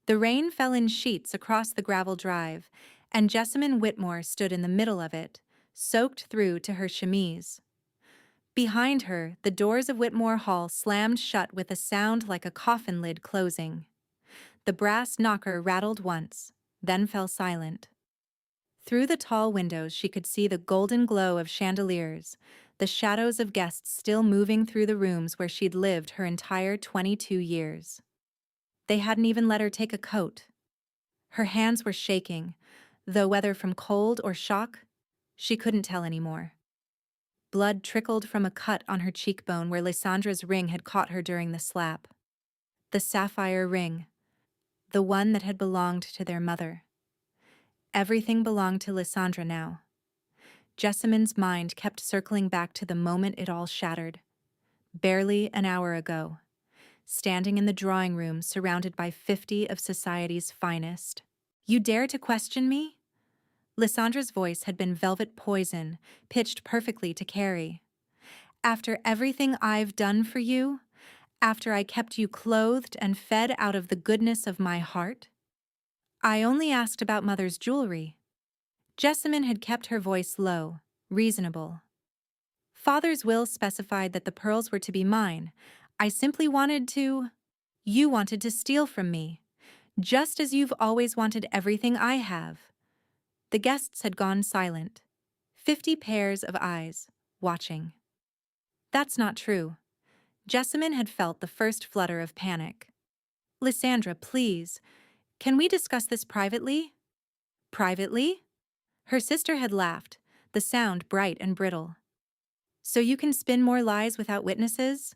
The rain fell in sheets across the gravel drive, and Jessamine Whitmore stood in the middle of it, soaked through to her chemise. Behind her, the doors of Whitmore Hall slammed shut with a sound like a coffin lid closing. The brass knocker rattled once, then fell silent. Through the tall windows she could see the golden glow of chandeliers, the shadows of guests still moving through the rooms where she'd lived her entire 22 years. They hadn't even let her take a coat. Her hands were shaking, though whether from cold or shock, she couldn't tell anymore. Blood trickled from a cut on her cheekbone where Lysandra's ring had caught her during the slap. The sapphire ring, the one that had belonged to their mother. Everything belonged to Lysandra now. Jessamine's mind kept circling back to the moment it all shattered. Barely an hour ago, standing in the drawing room surrounded by 50 of society's finest. "You dare to question me?" Lysandra's voice had been velvet poison, pitched perfectly to Carrie. "After everything I've done for you? After I kept you clothed and fed out of the goodness of my heart? I only asked about Mother's jewelry." Jessamine had kept her voice low, reasonable. "Father's will specified that the pearls were to be mine. I simply wanted to—" "You wanted to steal from me, just as you've always wanted everything I have." The guests had gone silent. 50 pairs of eyes, watching. "That's not true." Jessamine had felt the first flutter of panic. "Lysandra, please, can we discuss this privately?" "Privately?" Her sister had laughed, the sound bright and brittle. "So you can spin more lies without witnesses?"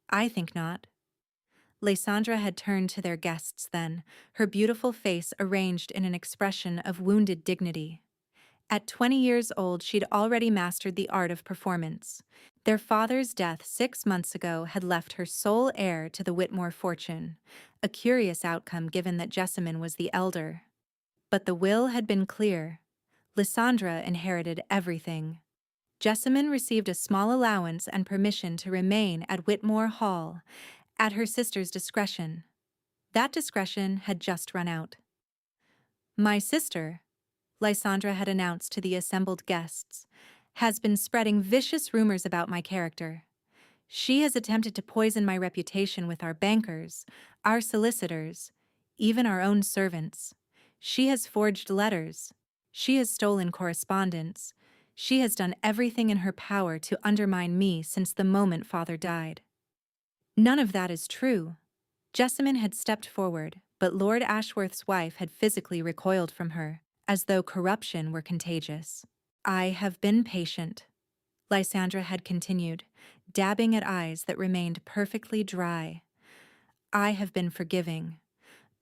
"I think not." Lysandra had turned to their guests then, her beautiful face arranged in an expression of wounded dignity. At 20 years old, she'd already mastered the art of performance. Their father's death 6 months ago had left her sole heir to the Whitmore fortune, a curious outcome given that Jessamine was the elder. But the will had been clear. Lysandra inherited everything. Jessamine received a small allowance and permission to remain at Whitmore Hall, at her sister's discretion. That discretion had just run out. "My sister," Lysandra had announced to the assembled guests, "has been spreading vicious rumors about my character. She has attempted to poison my reputation with our bankers, our solicitors, even our own servants. She has forged letters. She has stolen correspondence. She has done everything in her power to undermine me since the moment Father died." "None of that is true." Jessamine had stepped forward, but Lord Ashworth's wife had physically recoiled from her, as though corruption were contagious. "I have been patient," Lysandra had continued, dabbing at eyes that remained perfectly dry. "I have been forgiving.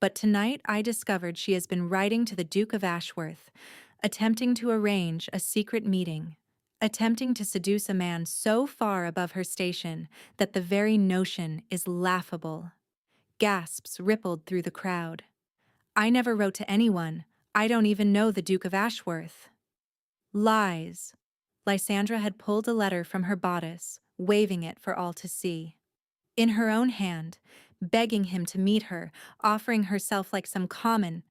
But tonight I discovered she has been writing to the Duke of Ashworth, attempting to arrange a secret meeting, attempting to seduce a man so far above her station that the very notion is laughable." Gasps rippled through the crowd. "I never wrote to anyone. I don't even know the Duke of Ashworth." Lies. Lysandra had pulled a letter from her bodice, waving it for all to see. In her own hand, begging him to meet her, offering herself like some common—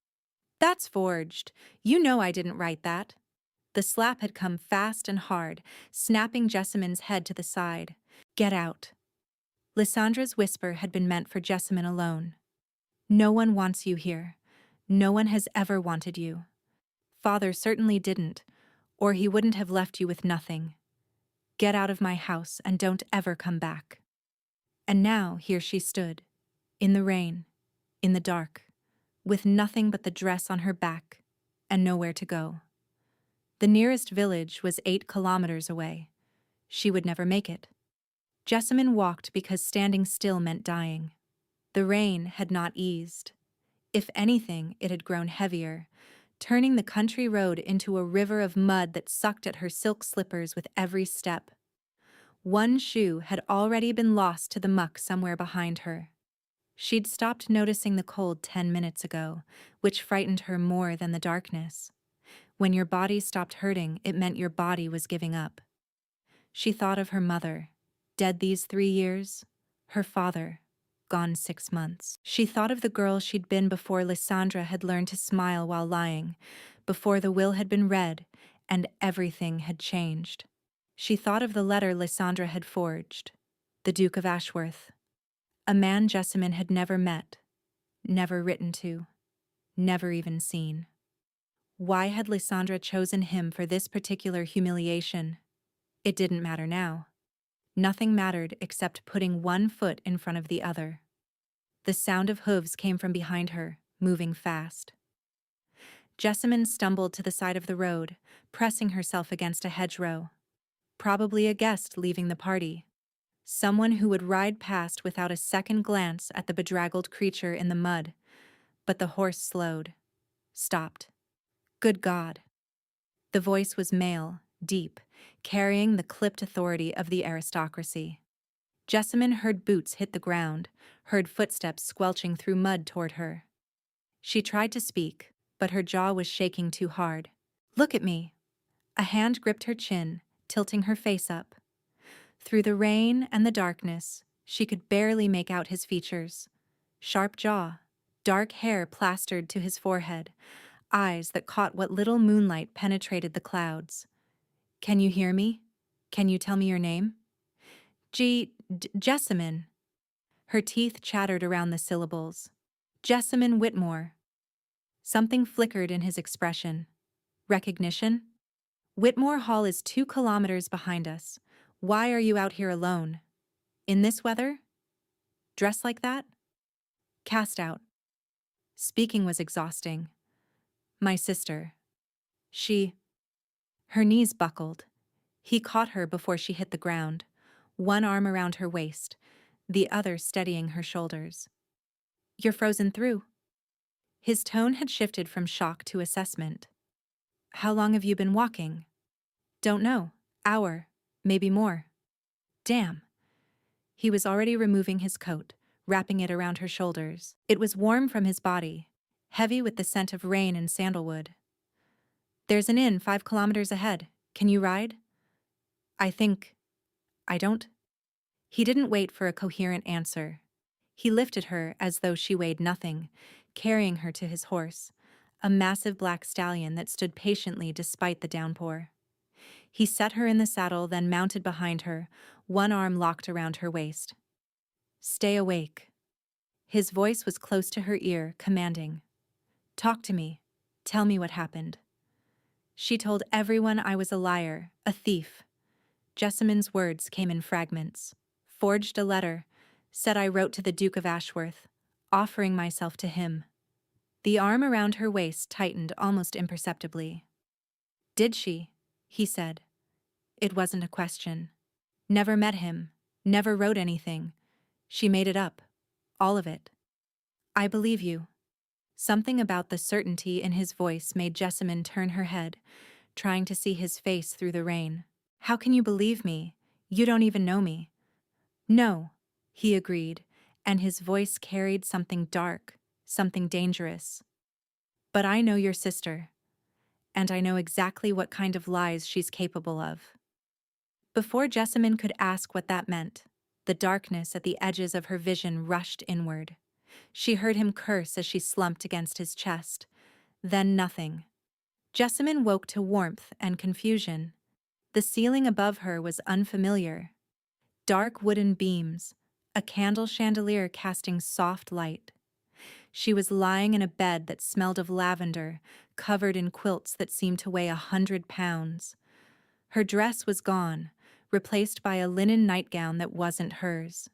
"That's forged. You know I didn't write that." The slap had come fast and hard, snapping Jessamine's head to the side. "Get out." Lysandra's whisper had been meant for Jessamine alone. "No one wants you here. No one has ever wanted you. Father certainly didn't, or he wouldn't have left you with nothing. Get out of my house and don't ever come back." And now here she stood, in the rain, in the dark, with nothing but the dress on her back, and nowhere to go. The nearest village was 8 kilometers away. She would never make it. Jessamine walked because standing still meant dying. The rain had not eased. If anything, it had grown heavier, turning the country road into a river of mud that sucked at her silk slippers with every step. One shoe had already been lost to the muck somewhere behind her. She'd stopped noticing the cold 10 minutes ago, which frightened her more than the darkness. When your body stopped hurting, it meant your body was giving up. She thought of her mother, dead these 3 years, her father, gone 6 months. She thought of the girl she'd been before Lysandra had learned to smile while lying, before the will had been read, and everything had changed. She thought of the letter Lysandra had forged. The Duke of Ashworth. A man Jessamine had never met, never written to, never even seen. Why had Lysandra chosen him for this particular humiliation? It didn't matter now. Nothing mattered except putting one foot in front of the other. The sound of hooves came from behind her, moving fast. Jessamine stumbled to the side of the road, pressing herself against a hedgerow. Probably a guest leaving the party. Someone who would ride past without a second glance at the bedraggled creature in the mud. But the horse slowed. Stopped. Good God. The voice was male, deep, carrying the clipped authority of the aristocracy. Jessamine heard boots hit the ground, heard footsteps squelching through mud toward her. She tried to speak, but her jaw was shaking too hard. Look at me. A hand gripped her chin, tilting her face up. Through the rain and the darkness, she could barely make out his features. Sharp jaw, dark hair plastered to his forehead, eyes that caught what little moonlight penetrated the clouds. Can you hear me? Can you tell me your name? Jessamine. Her teeth chattered around the syllables. Jessamine Whitmore. Something flickered in his expression. Recognition? Whitmore Hall is 2 kilometers behind us. Why are you out here alone? In this weather? Dressed like that? Cast out. Speaking was exhausting. My sister. Her knees buckled. He caught her before she hit the ground, one arm around her waist, the other steadying her shoulders. You're frozen through. His tone had shifted from shock to assessment. How long have you been walking? Don't know. Hour, maybe more. Damn. He was already removing his coat, wrapping it around her shoulders. It was warm from his body, heavy with the scent of rain and sandalwood. There's an inn 5 kilometers ahead. Can you ride? I don't. He didn't wait for a coherent answer. He lifted her as though she weighed nothing, carrying her to his horse, a massive black stallion that stood patiently despite the downpour. He set her in the saddle, then mounted behind her, one arm locked around her waist. Stay awake. His voice was close to her ear, commanding. Talk to me. Tell me what happened. She told everyone I was a liar, a thief. Jessamine's words came in fragments. Forged a letter, said I wrote to the Duke of Ashworth, offering myself to him. The arm around her waist tightened almost imperceptibly. Did she? He said. It wasn't a question. Never met him, never wrote anything. She made it up. All of it. I believe you. Something about the certainty in his voice made Jessamine turn her head, trying to see his face through the rain. How can you believe me? You don't even know me. No, he agreed, and his voice carried something dark, something dangerous. But I know your sister, and I know exactly what kind of lies she's capable of. Before Jessamine could ask what that meant, the darkness at the edges of her vision rushed inward. She heard him curse as she slumped against his chest. Then nothing. Jessamine woke to warmth and confusion. The ceiling above her was unfamiliar. Dark wooden beams, a candle chandelier casting soft light. She was lying in a bed that smelled of lavender, covered in quilts that seemed to weigh 100 pounds. Her dress was gone, replaced by a linen nightgown that wasn't hers.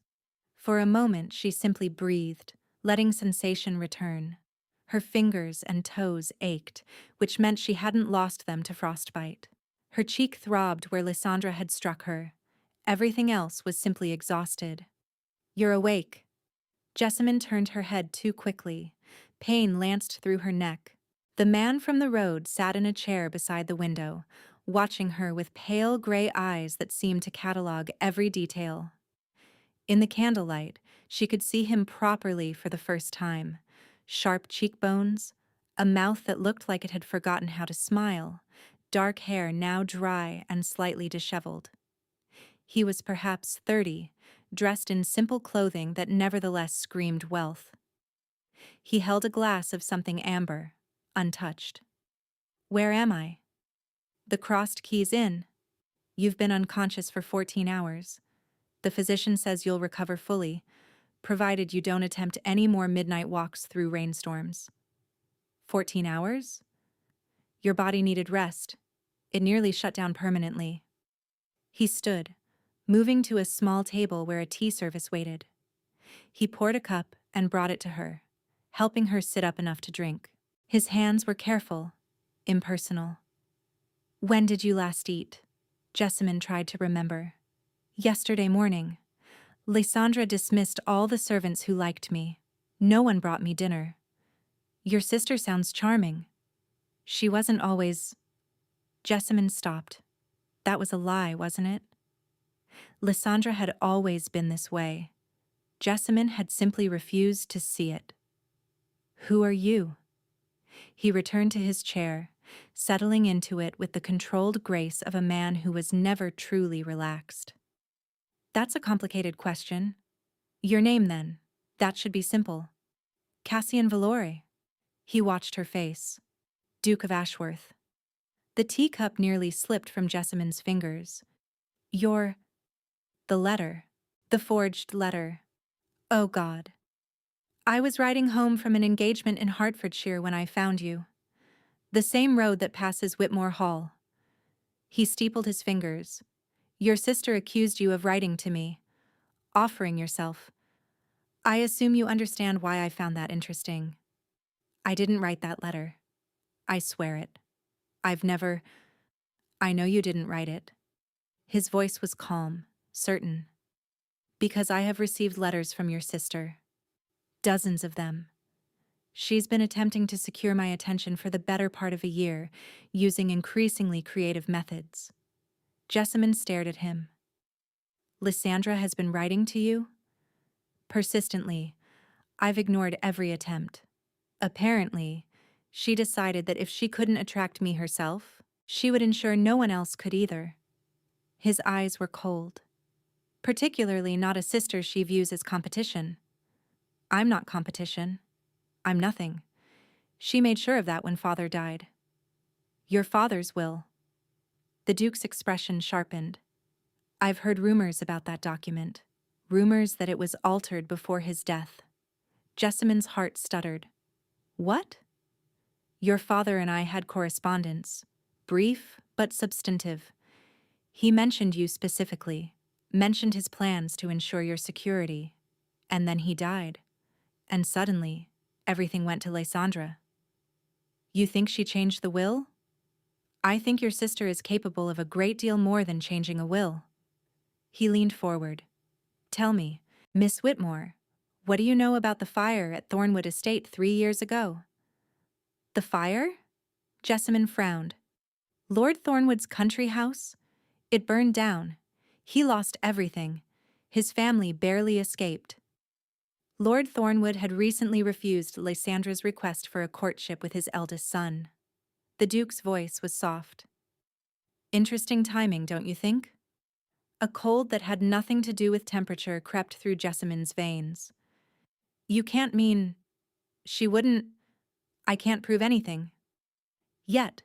For a moment she simply breathed, letting sensation return. Her fingers and toes ached, which meant she hadn't lost them to frostbite. Her cheek throbbed where Lysandra had struck her. Everything else was simply exhausted. You're awake. Jessamine turned her head too quickly. Pain lanced through her neck. The man from the road sat in a chair beside the window, watching her with pale gray eyes that seemed to catalog every detail. In the candlelight, she could see him properly for the first time. Sharp cheekbones, a mouth that looked like it had forgotten how to smile, dark hair now dry and slightly disheveled. He was perhaps 30, dressed in simple clothing that nevertheless screamed wealth. He held a glass of something amber, untouched. "Where am I?" "The Crossed Keys Inn. You've been unconscious for 14 hours. The physician says you'll recover fully, provided you don't attempt any more midnight walks through rainstorms." 14 hours? Your body needed rest. It nearly shut down permanently. He stood, moving to a small table where a tea service waited. He poured a cup and brought it to her, helping her sit up enough to drink. His hands were careful, impersonal. "When did you last eat?" Jessamine tried to remember. "Yesterday morning. Lysandra dismissed all the servants who liked me. No one brought me dinner. Your sister sounds charming. She wasn't always—" Jessamine stopped. That was a lie, wasn't it? Lysandra had always been this way. Jessamine had simply refused to see it. "Who are you?" He returned to his chair, settling into it with the controlled grace of a man who was never truly relaxed. "That's a complicated question. Your name, then. That should be simple." "Cassian Valore." He watched her face. "Duke of Ashworth." The teacup nearly slipped from Jessamine's fingers. "You're—" The letter. The forged letter. Oh God. "I was riding home from an engagement in Hertfordshire when I found you. The same road that passes Whitmore Hall." He steepled his fingers. "Your sister accused you of writing to me, offering yourself. I assume you understand why I found that interesting. I didn't write that letter. I swear it. I've never—" "I know you didn't write it." His voice was calm, certain. "Because I have received letters from your sister. Dozens of them. She's been attempting to secure my attention for the better part of a year, using increasingly creative methods." Jessamine stared at him. "Lysandra has been writing to you?" "Persistently. I've ignored every attempt. Apparently, she decided that if she couldn't attract me herself, she would ensure no one else could either." His eyes were cold. "Particularly not a sister she views as competition." "I'm not competition. I'm nothing. She made sure of that when Father died." "Your father's will." The Duke's expression sharpened. "I've heard rumors about that document. Rumors that it was altered before his death." Jessamine's heart stuttered. "What?" "Your father and I had correspondence. Brief, but substantive. He mentioned you specifically, mentioned his plans to ensure your security. And then he died. And suddenly, everything went to Lysandra." "You think she changed the will?" "I think your sister is capable of a great deal more than changing a will." He leaned forward. "Tell me, Miss Whitmore, what do you know about the fire at Thornwood Estate 3 years ago?" "The fire?" Jessamine frowned. "Lord Thornwood's country house? It burned down. He lost everything. His family barely escaped." Lord Thornwood had recently refused Lysandra's request for a courtship with his eldest son. The Duke's voice was soft. "Interesting timing, don't you think?" A cold that had nothing to do with temperature crept through Jessamine's veins. "You can't mean— She wouldn't— I can't prove anything." "Yet."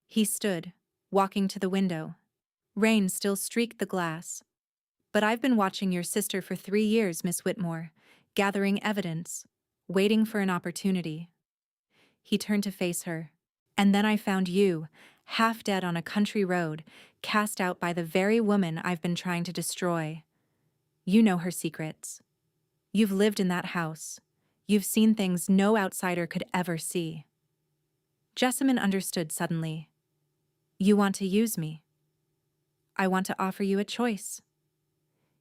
He stood, walking to the window. Rain still streaked the glass. "But I've been watching your sister for 3 years, Miss Whitmore, gathering evidence, waiting for an opportunity." He turned to face her. "And then I found you, half dead on a country road, cast out by the very woman I've been trying to destroy. You know her secrets. You've lived in that house. You've seen things no outsider could ever see." Jessamine understood suddenly. "You want to use me?" "I want to offer you a choice."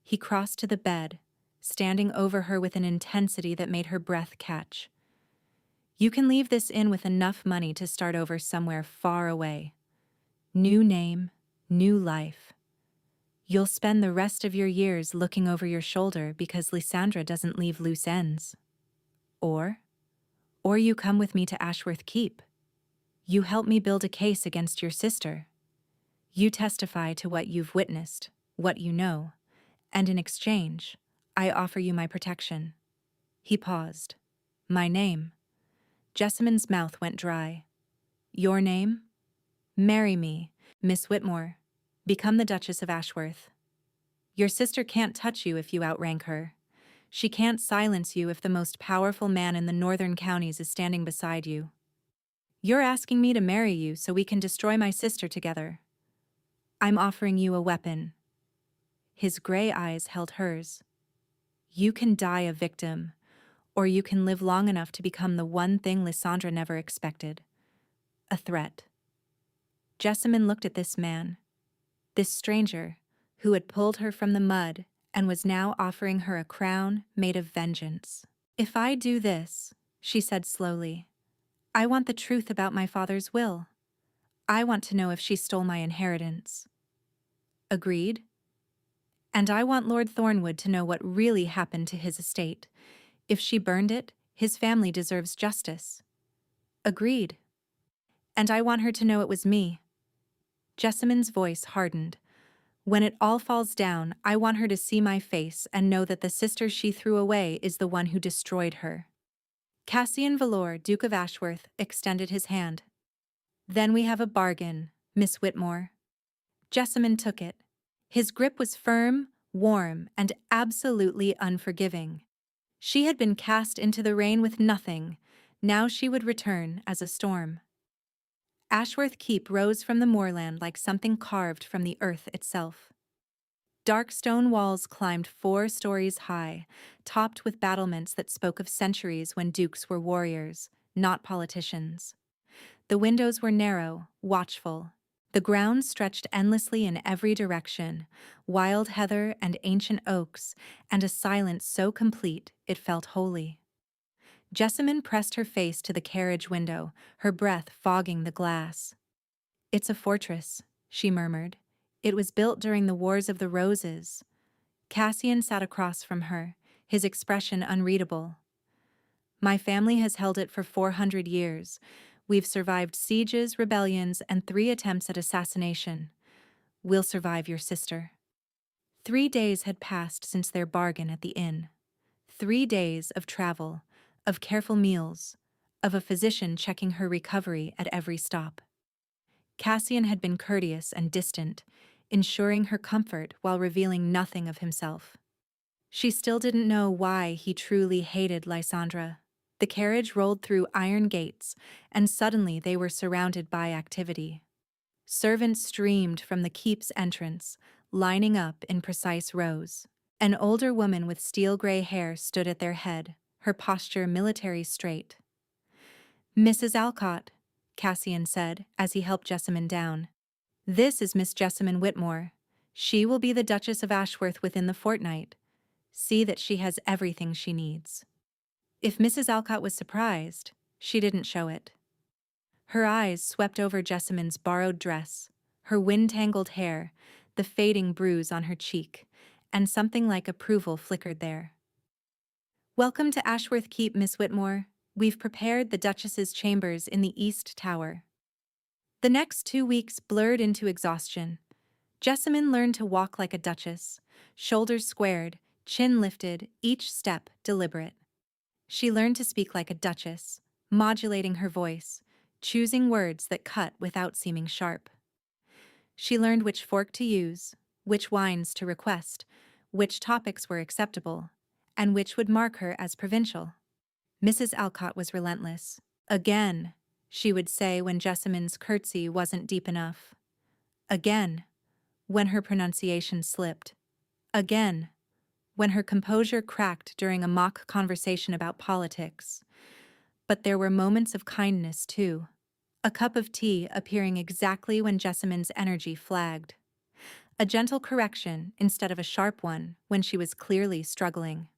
He crossed to the bed, standing over her with an intensity that made her breath catch. "You can leave this inn with enough money to start over somewhere far away. New name, new life. You'll spend the rest of your years looking over your shoulder because Lysandra doesn't leave loose ends. Or you come with me to Ashworth Keep. You help me build a case against your sister. You testify to what you've witnessed, what you know, And in exchange, I offer you my protection." He paused. "My name?" Jessamyn's mouth went dry. "Your name? Marry me, Miss Whitmore. Become the Duchess of Ashworth. Your sister can't touch you if you outrank her. She can't silence you if the most powerful man in the northern counties is standing beside you. You're asking me to marry you so we can destroy my sister together. I'm offering you a weapon." His gray eyes held hers. "You can die a victim, or you can live long enough to become the one thing Lysandra never expected: a threat." Jessamyn looked at this man, this stranger, who had pulled her from the mud and was now offering her a crown made of vengeance. "If I do this," she said slowly, "I want the truth about my father's will. I want to know if she stole my inheritance." "Agreed? And I want Lord Thornwood to know what really happened to his estate. If she burned it, his family deserves justice." "Agreed. And I want her to know it was me." Jessamyn's voice hardened. "When it all falls down, I want her to see my face and know that the sister she threw away is the one who destroyed her." Cassian Valor, Duke of Ashworth, extended his hand. "Then we have a bargain, Miss Whitmore." Jessamyn took it. His grip was firm, warm, and absolutely unforgiving. She had been cast into the rain with nothing. Now she would return as a storm. Ashworth Keep rose from the moorland like something carved from the earth itself. Dark stone walls climbed 4 stories high, topped with battlements that spoke of centuries when dukes were warriors, not politicians. The windows were narrow, watchful. The ground stretched endlessly in every direction, wild heather and ancient oaks, and a silence so complete it felt holy. Jessamyn pressed her face to the carriage window, her breath fogging the glass. "It's a fortress," she murmured. "It was built during the Wars of the Roses." Cassian sat across from her, his expression unreadable. "My family has held it for 400 years. We've survived sieges, rebellions, and 3 attempts at assassination. We'll survive your sister." 3 days had passed since their bargain at the inn. 3 days of travel, of careful meals, of a physician checking her recovery at every stop. Cassian had been courteous and distant, ensuring her comfort while revealing nothing of himself. She still didn't know why he truly hated Lysandra. The carriage rolled through iron gates, and suddenly they were surrounded by activity. Servants streamed from the keep's entrance, lining up in precise rows. An older woman with steel-gray hair stood at their head, her posture military straight. "Mrs. Alcott," Cassian said as he helped Jessamyn down. "This is Miss Jessamyn Whitmore. She will be the Duchess of Ashworth within the fortnight. See that she has everything she needs." If Mrs. Alcott was surprised, she didn't show it. Her eyes swept over Jessamyn's borrowed dress, her wind-tangled hair, the fading bruise on her cheek, and something like approval flickered there. "Welcome to Ashworth Keep, Miss Whitmore. We've prepared the Duchess's chambers in the East Tower." The next 2 weeks blurred into exhaustion. Jessamyn learned to walk like a duchess, shoulders squared, chin lifted, each step deliberate. She learned to speak like a duchess, modulating her voice, choosing words that cut without seeming sharp. She learned which fork to use, which wines to request, which topics were acceptable, and which would mark her as provincial. Mrs. Alcott was relentless. "Again," she would say when Jessamyn's curtsy wasn't deep enough. "Again," when her pronunciation slipped. "Again," when her composure cracked during a mock conversation about politics. But there were moments of kindness, too. A cup of tea appearing exactly when Jessamyn's energy flagged. A gentle correction instead of a sharp one when she was clearly struggling.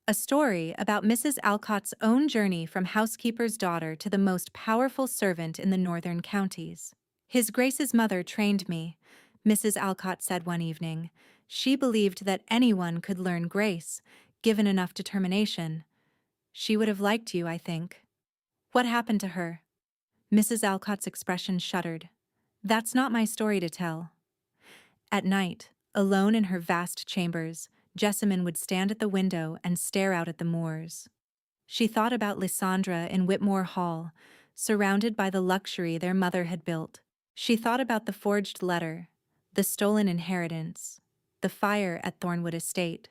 A story about Mrs. Alcott's own journey from housekeeper's daughter to the most powerful servant in the northern counties. "His Grace's mother trained me," Mrs. Alcott said one evening. "She believed that anyone could learn grace, given enough determination. She would have liked you, I think." "What happened to her?" Mrs. Alcott's expression shuddered. "That's not my story to tell." At night, Alone in her vast chambers, Jessamine would stand at the window and stare out at the moors. She thought about Lysandra in Whitmore Hall, surrounded by the luxury their mother had built. She thought about the forged letter, the stolen inheritance, the fire at Thornwood Estate.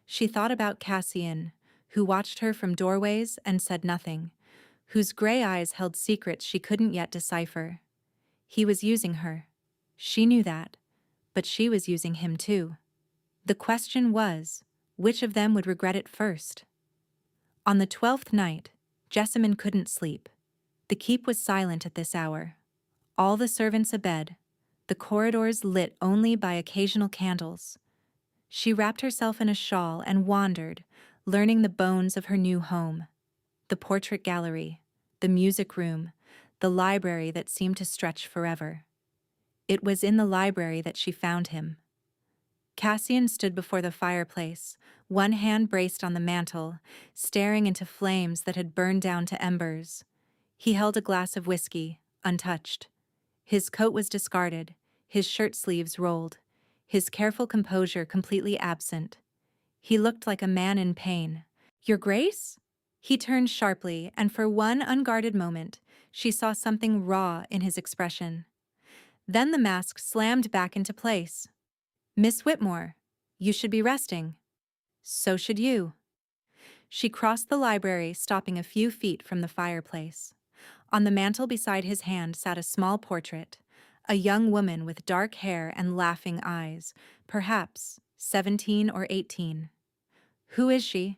She thought about Cassian, who watched her from doorways and said nothing, whose gray eyes held secrets she couldn't yet decipher. He was using her. She knew that, but she was using him too. The question was, which of them would regret it first? On the 12th night, Jessamine couldn't sleep. The keep was silent at this hour. All the servants abed, the corridors lit only by occasional candles. She wrapped herself in a shawl and wandered, learning the bones of her new home. The portrait gallery, the music room, the library that seemed to stretch forever. It was in the library that she found him. Cassian stood before the fireplace, one hand braced on the mantel, staring into flames that had burned down to embers. He held a glass of whiskey, untouched. His coat was discarded, his shirt sleeves rolled, his careful composure completely absent. He looked like a man in pain. "Your Grace?" He turned sharply, and for one unguarded moment, she saw something raw in his expression. Then the mask slammed back into place. "Miss Whitmore, you should be resting." "So should you." She crossed the library, stopping a few feet from the fireplace. On the mantel beside his hand sat a small portrait, a young woman with dark hair and laughing eyes, perhaps 17 or 18. "Who is she?"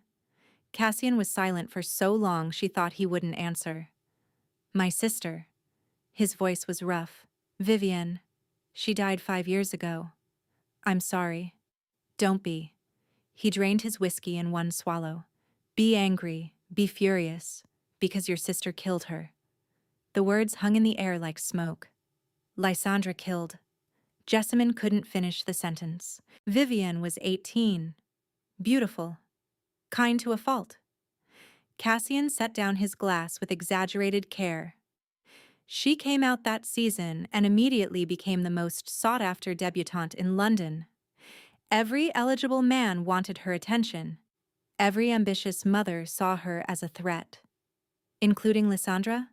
Cassian was silent for so long she thought he wouldn't answer. "My sister." His voice was rough. "Vivienne. She died 5 years ago." "I'm sorry." "Don't be." He drained his whiskey in one swallow. "Be angry, be furious, because your sister killed her." The words hung in the air like smoke. Lysandra killed. Jessamine couldn't finish the sentence. Vivienne was 18. Beautiful. Kind to a fault. Cassian set down his glass with exaggerated care. She came out that season and immediately became the most sought-after debutante in London. Every eligible man wanted her attention. Every ambitious mother saw her as a threat. Including Lysandra?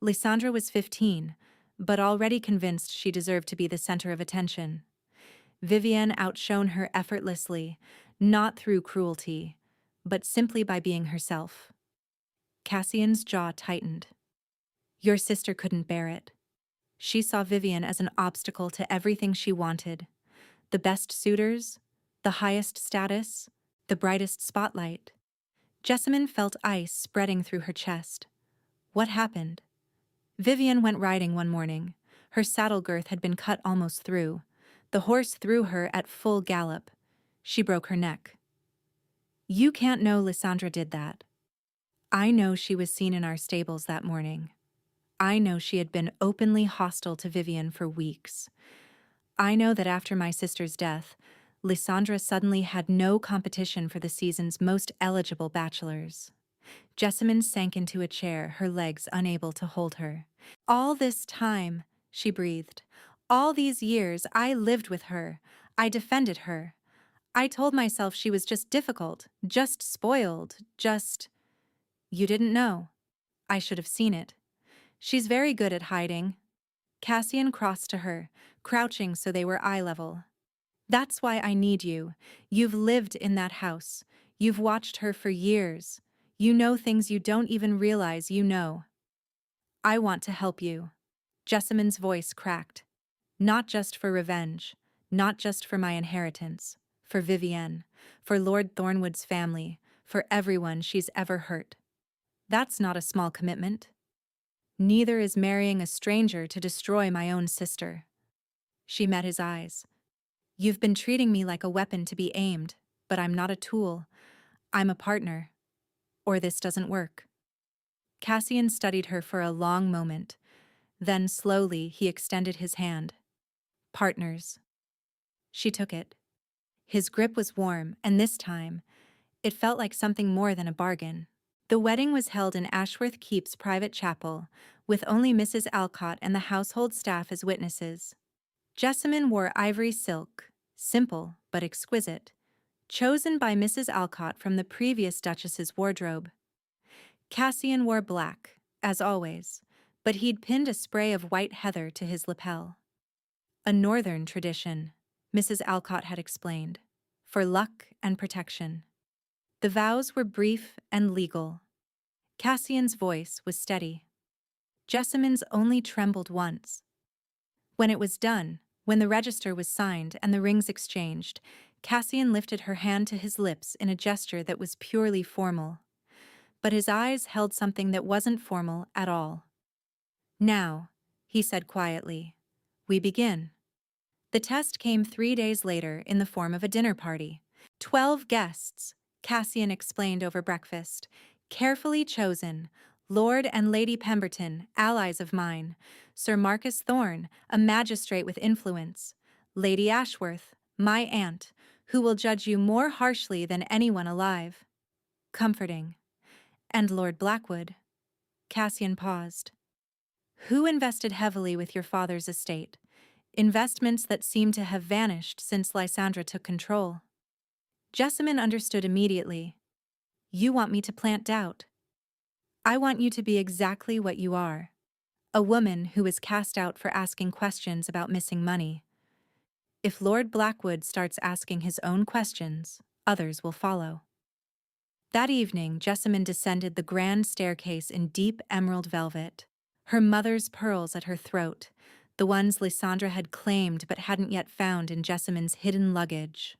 Lysandra was 15, but already convinced she deserved to be the center of attention. Vivienne outshone her effortlessly, not through cruelty, but simply by being herself. Cassian's jaw tightened. Your sister couldn't bear it. She saw Vivienne as an obstacle to everything she wanted. The best suitors, the highest status, the brightest spotlight. Jessamine felt ice spreading through her chest. What happened? Vivienne went riding one morning. Her saddle girth had been cut almost through. The horse threw her at full gallop. She broke her neck. You can't know Lysandra did that. I know she was seen in our stables that morning. I know she had been openly hostile to Vivienne for weeks. I know that after my sister's death, Lysandra suddenly had no competition for the season's most eligible bachelors. Jessamine sank into a chair, her legs unable to hold her. All this time, she breathed. All these years, I lived with her. I defended her. I told myself she was just difficult, just spoiled, just... You didn't know. I should have seen it. She's very good at hiding. Cassian crossed to her, crouching so they were eye level. That's why I need you. You've lived in that house. You've watched her for years. You know things you don't even realize you know. I want to help you. Jessamine's voice cracked. Not just for revenge, not just for my inheritance, for Vivienne, for Lord Thornwood's family, for everyone she's ever hurt. That's not a small commitment. Neither is marrying a stranger to destroy my own sister. She met his eyes. You've been treating me like a weapon to be aimed, but I'm not a tool. I'm a partner. Or this doesn't work. Cassian studied her for a long moment. Then slowly he extended his hand. Partners. She took it. His grip was warm, and this time, it felt like something more than a bargain. The wedding was held in Ashworth Keep's private chapel, with only Mrs. Alcott and the household staff as witnesses. Jessamine wore ivory silk, simple but exquisite, chosen by Mrs. Alcott from the previous Duchess's wardrobe. Cassian wore black, as always, but he'd pinned a spray of white heather to his lapel. A northern tradition, Mrs. Alcott had explained, for luck and protection. The vows were brief and legal. Cassian's voice was steady. Jessamyn's only trembled once. When it was done, when the register was signed and the rings exchanged, Cassian lifted her hand to his lips in a gesture that was purely formal. But his eyes held something that wasn't formal at all. "Now," he said quietly, "we begin." The test came 3 days later in the form of a dinner party. 12 guests, Cassian explained over breakfast, carefully chosen, Lord and Lady Pemberton, allies of mine, Sir Marcus Thorne, a magistrate with influence, Lady Ashworth, my aunt, who will judge you more harshly than anyone alive. Comforting. And Lord Blackwood. Cassian paused. Who invested heavily with your father's estate? Investments that seem to have vanished since Lysandra took control. Jessamyn understood immediately. You want me to plant doubt. I want you to be exactly what you are. A woman who is cast out for asking questions about missing money. If Lord Blackwood starts asking his own questions, others will follow. That evening, Jessamyn descended the grand staircase in deep emerald velvet, her mother's pearls at her throat, the ones Lysandra had claimed but hadn't yet found in Jessamyn's hidden luggage.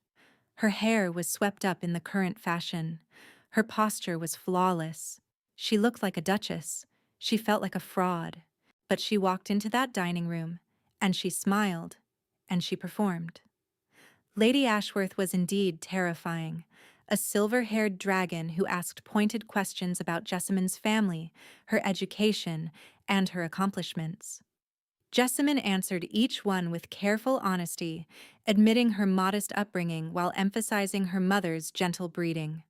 Her hair was swept up in the current fashion. Her posture was flawless. She looked like a duchess. She felt like a fraud. But she walked into that dining room, and she smiled, and she performed. Lady Ashworth was indeed terrifying, a silver-haired dragon who asked pointed questions about Jessamyn's family, her education, and her accomplishments. Jessamyn answered each one with careful honesty, admitting her modest upbringing while emphasizing her mother's gentle breeding.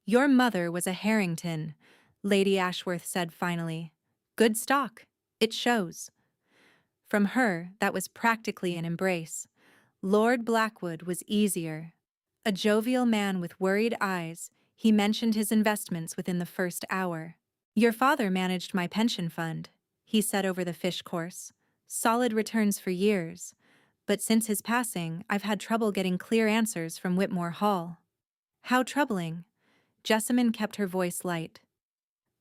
Your mother was a Harrington, Lady Ashworth said finally. Good stock. It shows. From her, that was practically an embrace. Lord Blackwood was easier. A jovial man with worried eyes, he mentioned his investments within the first hour. Your father managed my pension fund, he said over the fish course. Solid returns for years. But since his passing, I've had trouble getting clear answers from Whitmore Hall. How troubling. Jessamyn kept her voice light.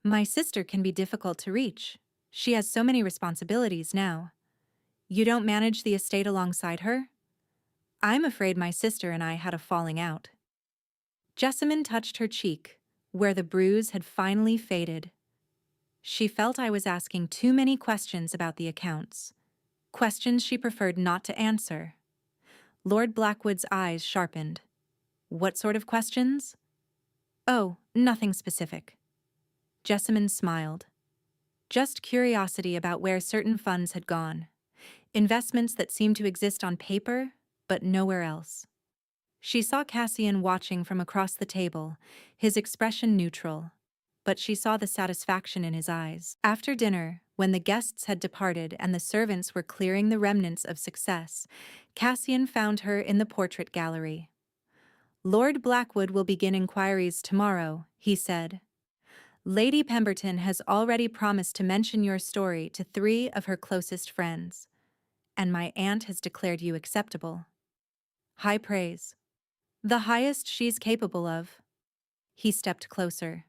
My sister can be difficult to reach. She has so many responsibilities now. You don't manage the estate alongside her? I'm afraid my sister and I had a falling out. Jessamyn touched her cheek, where the bruise had finally faded. She felt I was asking too many questions about the accounts. Questions she preferred not to answer. Lord Blackwood's eyes sharpened. What sort of questions? Oh, nothing specific. Jessamyn smiled. Just curiosity about where certain funds had gone. Investments that seemed to exist on paper, but nowhere else. She saw Cassian watching from across the table, his expression neutral, but she saw the satisfaction in his eyes. After dinner, when the guests had departed and the servants were clearing the remnants of success, Cassian found her in the portrait gallery. Lord Blackwood will begin inquiries tomorrow, he said. Lady Pemberton has already promised to mention your story to 3 of her closest friends, and my aunt has declared you acceptable. High praise. The highest she's capable of. He stepped closer.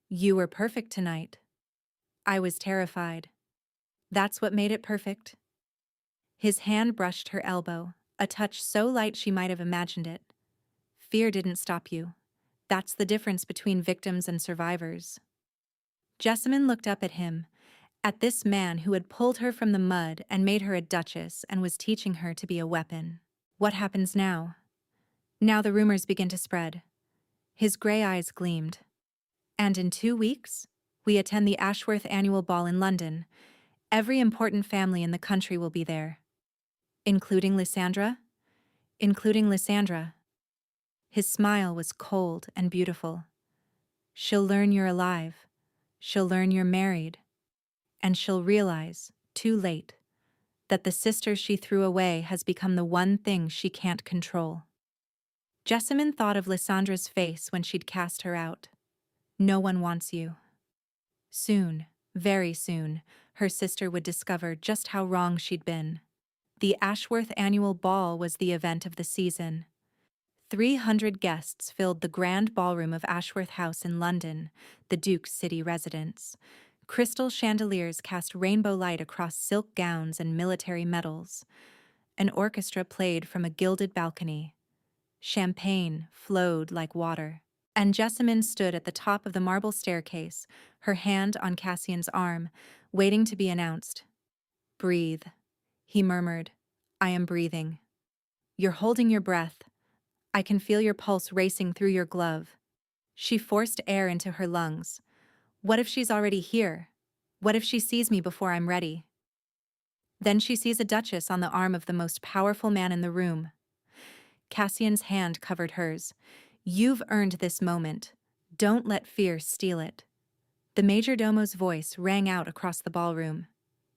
You were perfect tonight. I was terrified. That's what made it perfect. His hand brushed her elbow, a touch so light she might have imagined it. Fear didn't stop you. That's the difference between victims and survivors. Jessamyn looked up at him, at this man who had pulled her from the mud and made her a duchess and was teaching her to be a weapon. What happens now? Now the rumors begin to spread. His gray eyes gleamed. And in 2 weeks, we attend the Ashworth annual ball in London. Every important family in the country will be there. Including Lysandra? Including Lysandra. His smile was cold and beautiful. She'll learn you're alive. She'll learn you're married. And she'll realize, too late, that the sister she threw away has become the one thing she can't control. Jessamine thought of Lysandra's face when she'd cast her out. No one wants you. Soon, very soon, her sister would discover just how wrong she'd been. The Ashworth annual ball was the event of the season. 300 guests filled the grand ballroom of Ashworth House in London, the Duke's city residence. Crystal chandeliers cast rainbow light across silk gowns and military medals. An orchestra played from a gilded balcony. Champagne flowed like water. And Jessamine stood at the top of the marble staircase, her hand on Cassian's arm, waiting to be announced. "Breathe," he murmured. "I am breathing." "You're holding your breath. I can feel your pulse racing through your glove." She forced air into her lungs. What if she's already here? What if she sees me before I'm ready? Then she sees a duchess on the arm of the most powerful man in the room. Cassian's hand covered hers. "You've earned this moment. Don't let fear steal it." The majordomo's voice rang out across the ballroom.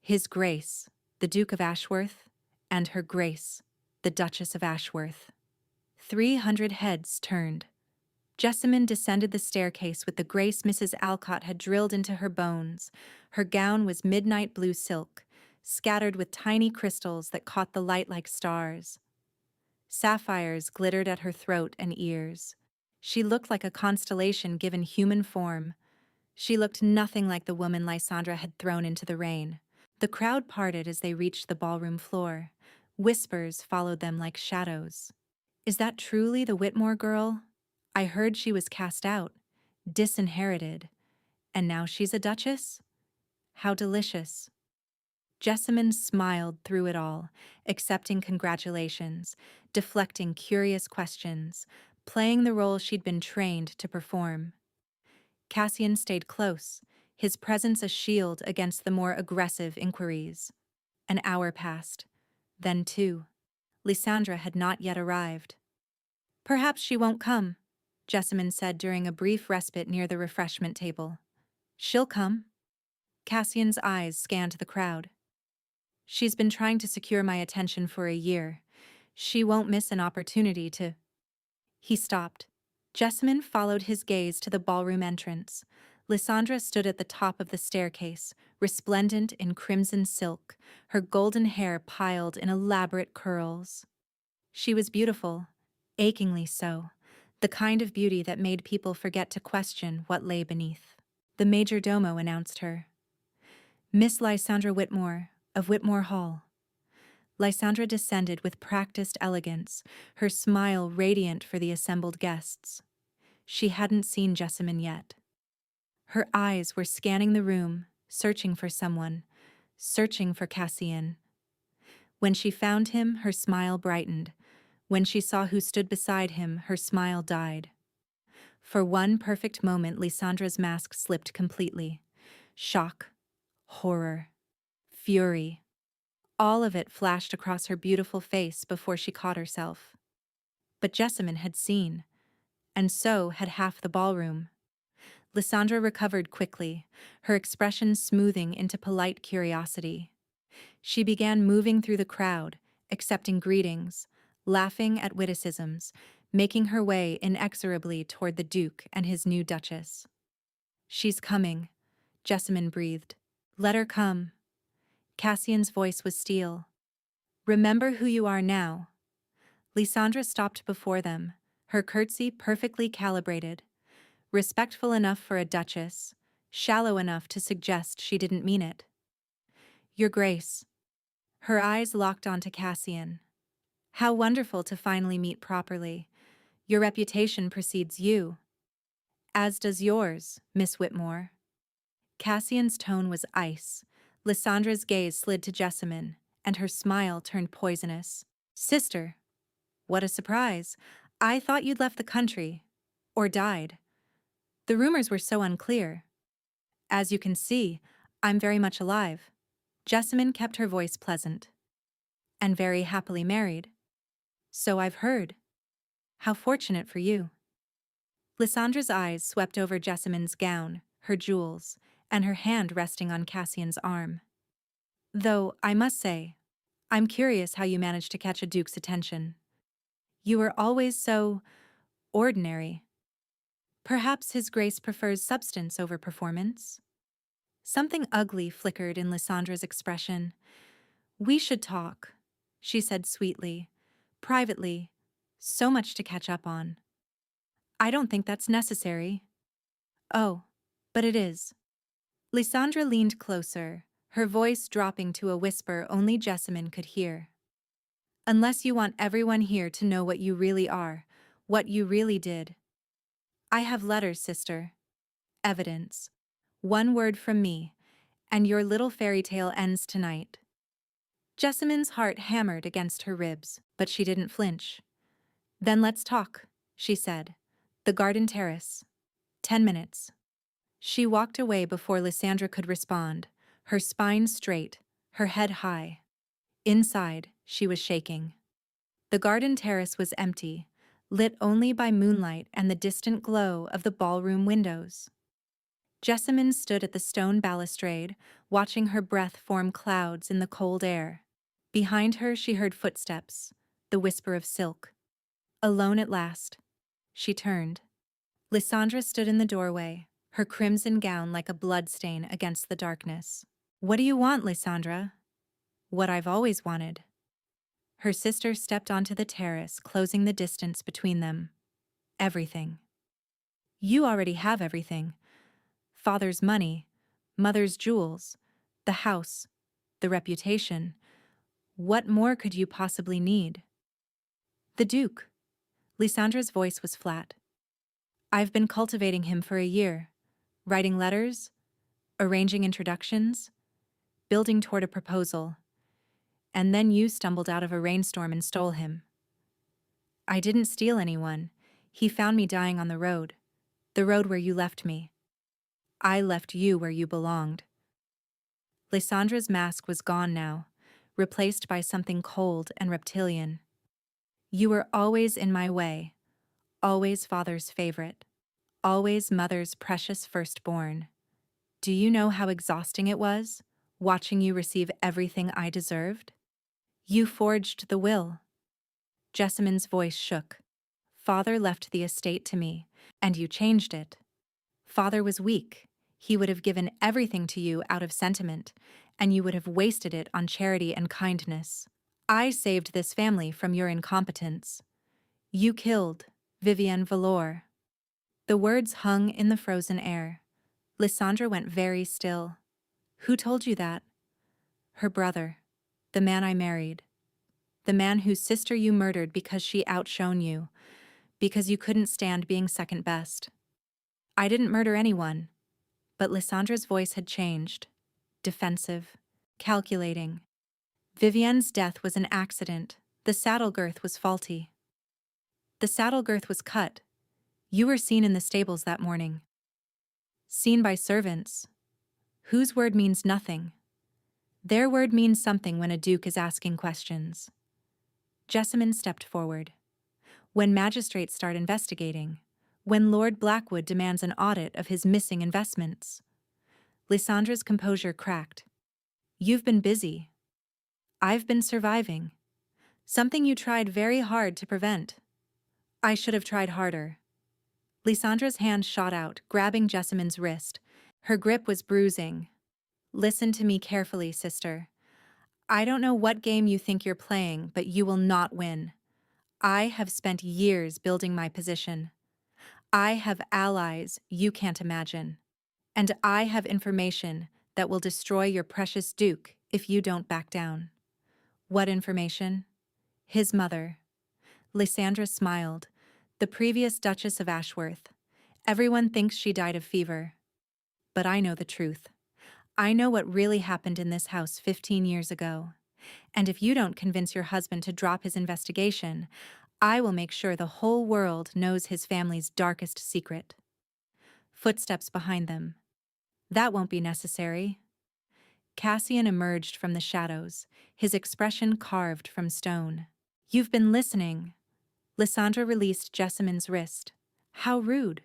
His Grace, the Duke of Ashworth, and Her Grace, the Duchess of Ashworth. 300 heads turned. Jessamine descended the staircase with the grace Mrs. Alcott had drilled into her bones. Her gown was midnight blue silk, scattered with tiny crystals that caught the light like stars. Sapphires glittered at her throat and ears. She looked like a constellation given human form. She looked nothing like the woman Lysandra had thrown into the rain. The crowd parted as they reached the ballroom floor. Whispers followed them like shadows. "Is that truly the Whitmore girl? I heard she was cast out, disinherited, and now she's a duchess? How delicious." Jessamine smiled through it all, accepting congratulations, deflecting curious questions, playing the role she'd been trained to perform. Cassian stayed close, his presence a shield against the more aggressive inquiries. An hour passed. Then 2. Lysandra had not yet arrived. "Perhaps she won't come," Jessamine said during a brief respite near the refreshment table. "She'll come." Cassian's eyes scanned the crowd. "She's been trying to secure my attention for a year. She won't miss an opportunity to—" He stopped. Jessamine followed his gaze to the ballroom entrance. Lysandra stood at the top of the staircase, resplendent in crimson silk, her golden hair piled in elaborate curls. She was beautiful, achingly so, the kind of beauty that made people forget to question what lay beneath. The majordomo announced her. "Miss Lysandra Whitmore, of Whitmore Hall." Lysandra descended with practiced elegance, her smile radiant for the assembled guests. She hadn't seen Jessamine yet. Her eyes were scanning the room, searching for someone, searching for Cassian. When she found him, her smile brightened. When she saw who stood beside him, her smile died. For one perfect moment, Lysandra's mask slipped completely. Shock, horror, fury. All of it flashed across her beautiful face before she caught herself. But Jessamine had seen, and so had half the ballroom. Lysandra recovered quickly, her expression smoothing into polite curiosity. She began moving through the crowd, accepting greetings, laughing at witticisms, making her way inexorably toward the Duke and his new Duchess. "She's coming," Jessamine breathed. "Let her come." Cassian's voice was steel. "Remember who you are now." Lysandra stopped before them, her curtsy perfectly calibrated, respectful enough for a duchess, shallow enough to suggest she didn't mean it. "Your Grace." Her eyes locked onto Cassian. "How wonderful to finally meet properly. Your reputation precedes you." "As does yours, Miss Whitmore." Cassian's tone was ice. Lysandra's gaze slid to Jessamine, and her smile turned poisonous. "Sister, what a surprise. I thought you'd left the country. Or died. The rumors were so unclear. As you can see, I'm very much alive." Jessamine kept her voice pleasant. "And very happily married." "So I've heard." "How fortunate for you." Lysandra's eyes swept over Jessamine's gown, her jewels, and her hand resting on Cassian's arm. "Though, I must say, I'm curious how you managed to catch a duke's attention. You were always so ordinary. Perhaps His Grace prefers substance over performance? Something ugly flickered in Lysandra's expression. We should talk, she said sweetly. Privately. So much to catch up on. I don't think that's necessary. Oh, but it is. Lysandra leaned closer, her voice dropping to a whisper only Jessamine could hear. Unless you want everyone here to know what you really are, what you really did. I have letters, sister. Evidence. One word from me, and your little fairy tale ends tonight. Jessamine's heart hammered against her ribs, but she didn't flinch. Then let's talk, she said. The garden terrace. 10 minutes. She walked away before Lysandra could respond, her spine straight, her head high. Inside, she was shaking. The garden terrace was empty, lit only by moonlight and the distant glow of the ballroom windows. Jessamine stood at the stone balustrade, watching her breath form clouds in the cold air. Behind her she heard footsteps, the whisper of silk. Alone at last. She turned. Lysandra stood in the doorway, her crimson gown like a bloodstain against the darkness. What do you want, Lysandra? What I've always wanted. Her sister stepped onto the terrace, closing the distance between them. Everything. You already have everything. Father's money, mother's jewels, the house, the reputation. What more could you possibly need? The Duke. Lysandra's voice was flat. I've been cultivating him for a year, writing letters, arranging introductions, building toward a proposal. And then you stumbled out of a rainstorm and stole him. I didn't steal anyone. He found me dying on the road where you left me. I left you where you belonged. Lysandra's mask was gone now, replaced by something cold and reptilian. You were always in my way, always father's favorite, always mother's precious firstborn. Do you know how exhausting it was, watching you receive everything I deserved? You forged the will. Jessamine's voice shook. Father left the estate to me, and you changed it. Father was weak. He would have given everything to you out of sentiment, and you would have wasted it on charity and kindness. I saved this family from your incompetence. You killed Vivienne Valor. The words hung in the frozen air. Lysandra went very still. Who told you that? Her brother, the man I married. The man whose sister you murdered because she outshone you, because you couldn't stand being second best. I didn't murder anyone, but Lysandra's voice had changed. Defensive, calculating. Vivienne's death was an accident. The saddle girth was faulty. The saddle girth was cut. You were seen in the stables that morning. Seen by servants, whose word means nothing. Their word means something when a duke is asking questions. Jessamine stepped forward. When magistrates start investigating, when Lord Blackwood demands an audit of his missing investments. Lysandra's composure cracked. You've been busy. I've been surviving. Something you tried very hard to prevent. I should have tried harder. Lysandra's hand shot out, grabbing Jessamine's wrist. Her grip was bruising. Listen to me carefully, sister. I don't know what game you think you're playing, but you will not win. I have spent years building my position. I have allies you can't imagine. And I have information that will destroy your precious Duke if you don't back down. What information? His mother. Lysandra smiled. The previous Duchess of Ashworth. Everyone thinks she died of fever. But I know the truth. I know what really happened in this house 15 years ago. And if you don't convince your husband to drop his investigation, I will make sure the whole world knows his family's darkest secret. Footsteps behind them. That won't be necessary. Cassian emerged from the shadows, his expression carved from stone. You've been listening. Lysandra released Jessamine's wrist. How rude.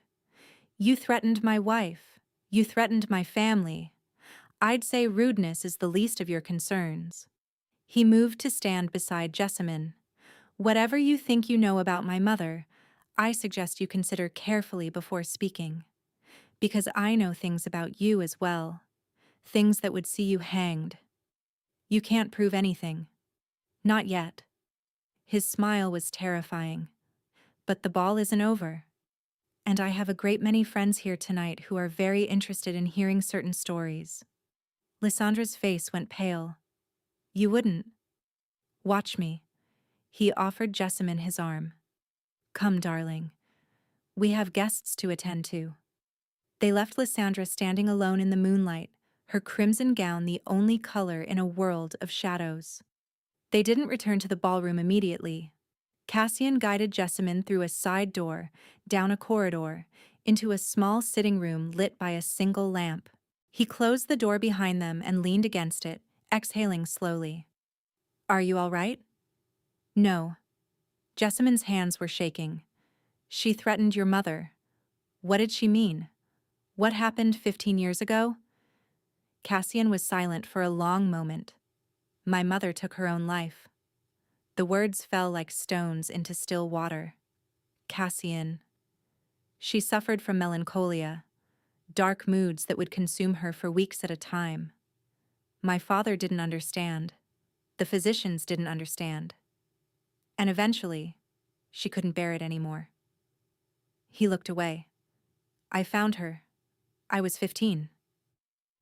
You threatened my wife. You threatened my family. I'd say rudeness is the least of your concerns. He moved to stand beside Jessamine. Whatever you think you know about my mother, I suggest you consider carefully before speaking. Because I know things about you as well. Things that would see you hanged. You can't prove anything. Not yet. His smile was terrifying. But the ball isn't over. And I have a great many friends here tonight who are very interested in hearing certain stories. Lysandra's face went pale. You wouldn't. Watch me. He offered Jessamine his arm. Come, darling. We have guests to attend to. They left Lysandra standing alone in the moonlight, her crimson gown the only color in a world of shadows. They didn't return to the ballroom immediately. Cassian guided Jessamine through a side door, down a corridor, into a small sitting room lit by a single lamp. He closed the door behind them and leaned against it, exhaling slowly. Are you all right? No. Jessamine's hands were shaking. She threatened your mother. What did she mean? What happened 15 years ago? Cassian was silent for a long moment. My mother took her own life. The words fell like stones into still water. Cassian. She suffered from melancholia, dark moods that would consume her for weeks at a time. My father didn't understand. The physicians didn't understand. And eventually, she couldn't bear it anymore. He looked away. I found her. I was 15.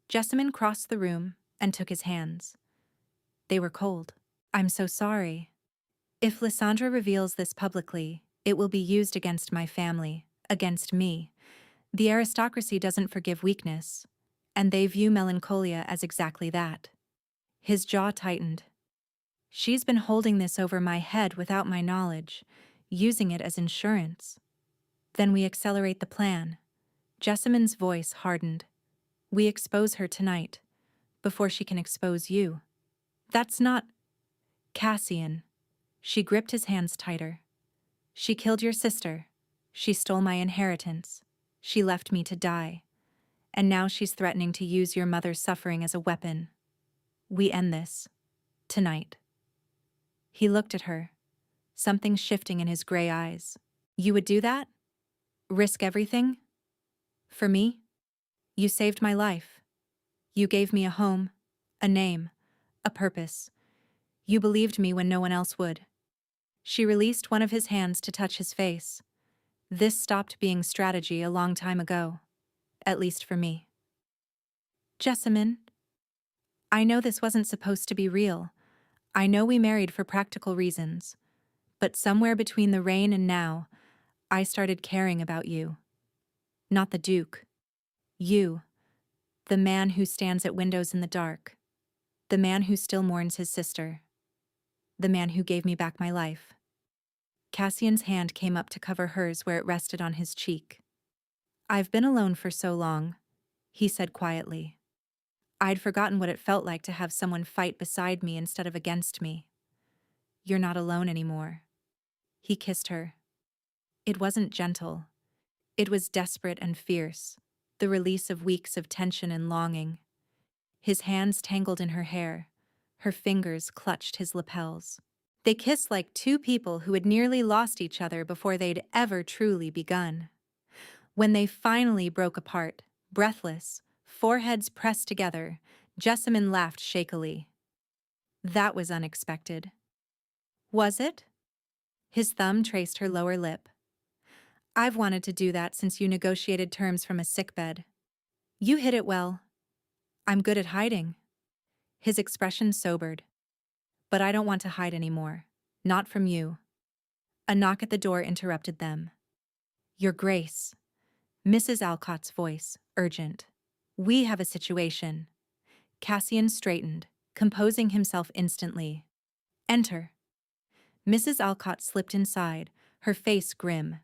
Jessamine crossed the room and took his hands. They were cold. I'm so sorry. If Lysandra reveals this publicly, it will be used against my family, against me. The aristocracy doesn't forgive weakness, and they view melancholia as exactly that. His jaw tightened. She's been holding this over my head without my knowledge, using it as insurance. Then we accelerate the plan. Jessamine's voice hardened. We expose her tonight, before she can expose you. That's not... Cassian. She gripped his hands tighter. She killed your sister. She stole my inheritance. She left me to die. And now she's threatening to use your mother's suffering as a weapon. We end this. Tonight. He looked at her, something shifting in his gray eyes. You would do that? Risk everything? For me? You saved my life. You gave me a home, a name, a purpose. You believed me when no one else would. She released one of his hands to touch his face. This stopped being strategy a long time ago. At least for me. Jessamine, I know this wasn't supposed to be real. I know we married for practical reasons. But somewhere between the rain and now, I started caring about you. Not the Duke. You. The man who stands at windows in the dark. The man who still mourns his sister. The man who gave me back my life. Cassian's hand came up to cover hers where it rested on his cheek. I've been alone for so long, he said quietly. I'd forgotten what it felt like to have someone fight beside me instead of against me. You're not alone anymore. He kissed her. It wasn't gentle. It was desperate and fierce, the release of weeks of tension and longing. His hands tangled in her hair. Her fingers clutched his lapels. They kissed like two people who had nearly lost each other before they'd ever truly begun. When they finally broke apart, breathless, foreheads pressed together, Jessamine laughed shakily. That was unexpected. Was it? His thumb traced her lower lip. I've wanted to do that since you negotiated terms from a sickbed. You hit it well. I'm good at hiding. His expression sobered. But I don't want to hide anymore. Not from you. A knock at the door interrupted them. Your Grace. Mrs. Alcott's voice, urgent. We have a situation. Cassian straightened, composing himself instantly. Enter. Mrs. Alcott slipped inside, her face grim.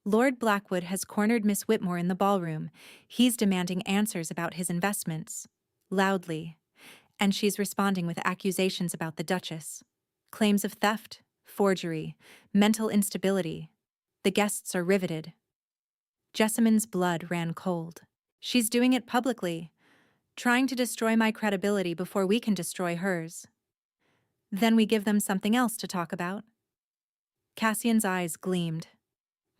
Lord Blackwood has cornered Miss Whitmore in the ballroom. He's demanding answers about his investments. Loudly. And she's responding with accusations about the Duchess. Claims of theft, forgery, mental instability. The guests are riveted. Jessamine's blood ran cold. She's doing it publicly, trying to destroy my credibility before we can destroy hers. Then we give them something else to talk about. Cassian's eyes gleamed.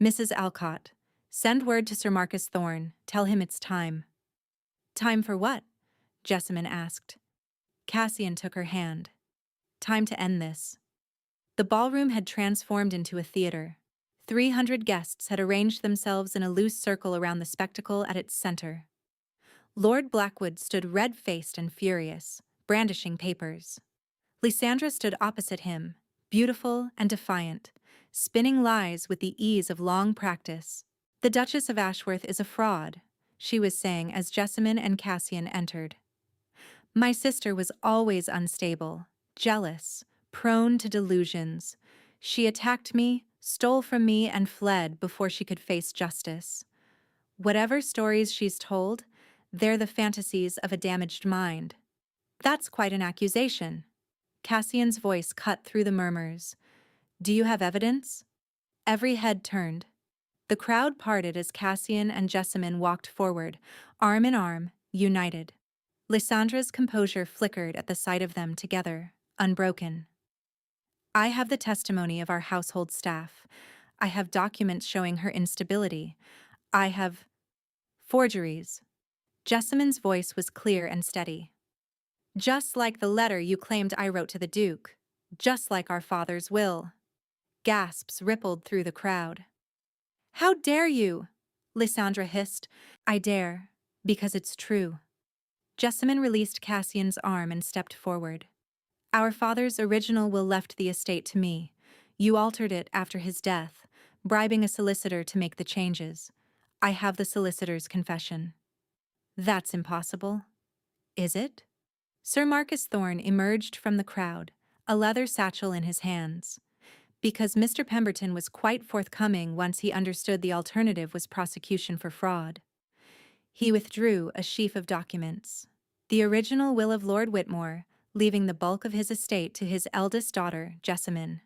Mrs. Alcott, send word to Sir Marcus Thorne, tell him it's time. Time for what? Jessamine asked. Cassian took her hand. Time to end this. The ballroom had transformed into a theater. 300 guests had arranged themselves in a loose circle around the spectacle at its center. Lord Blackwood stood red-faced and furious, brandishing papers. Lysandra stood opposite him, beautiful and defiant, spinning lies with the ease of long practice. The Duchess of Ashworth is a fraud, she was saying as Jessamine and Cassian entered. My sister was always unstable, jealous, prone to delusions. She attacked me, stole from me, and fled before she could face justice. Whatever stories she's told, they're the fantasies of a damaged mind. That's quite an accusation. Cassian's voice cut through the murmurs. Do you have evidence? Every head turned. The crowd parted as Cassian and Jessamine walked forward, arm in arm, united. Lysandra's composure flickered at the sight of them together, unbroken. I have the testimony of our household staff. I have documents showing her instability. I have forgeries. Jessamine's voice was clear and steady. Just like the letter you claimed I wrote to the Duke. Just like our father's will. Gasps rippled through the crowd. How dare you? Lysandra hissed. I dare, because it's true. Jessamine released Cassian's arm and stepped forward. Our father's original will left the estate to me. You altered it after his death, bribing a solicitor to make the changes. I have the solicitor's confession. That's impossible. Is it? Sir Marcus Thorne emerged from the crowd, a leather satchel in his hands. Because Mr. Pemberton was quite forthcoming once he understood the alternative was prosecution for fraud. He withdrew a sheaf of documents. The original will of Lord Whitmore, leaving the bulk of his estate to his eldest daughter, Jessamine.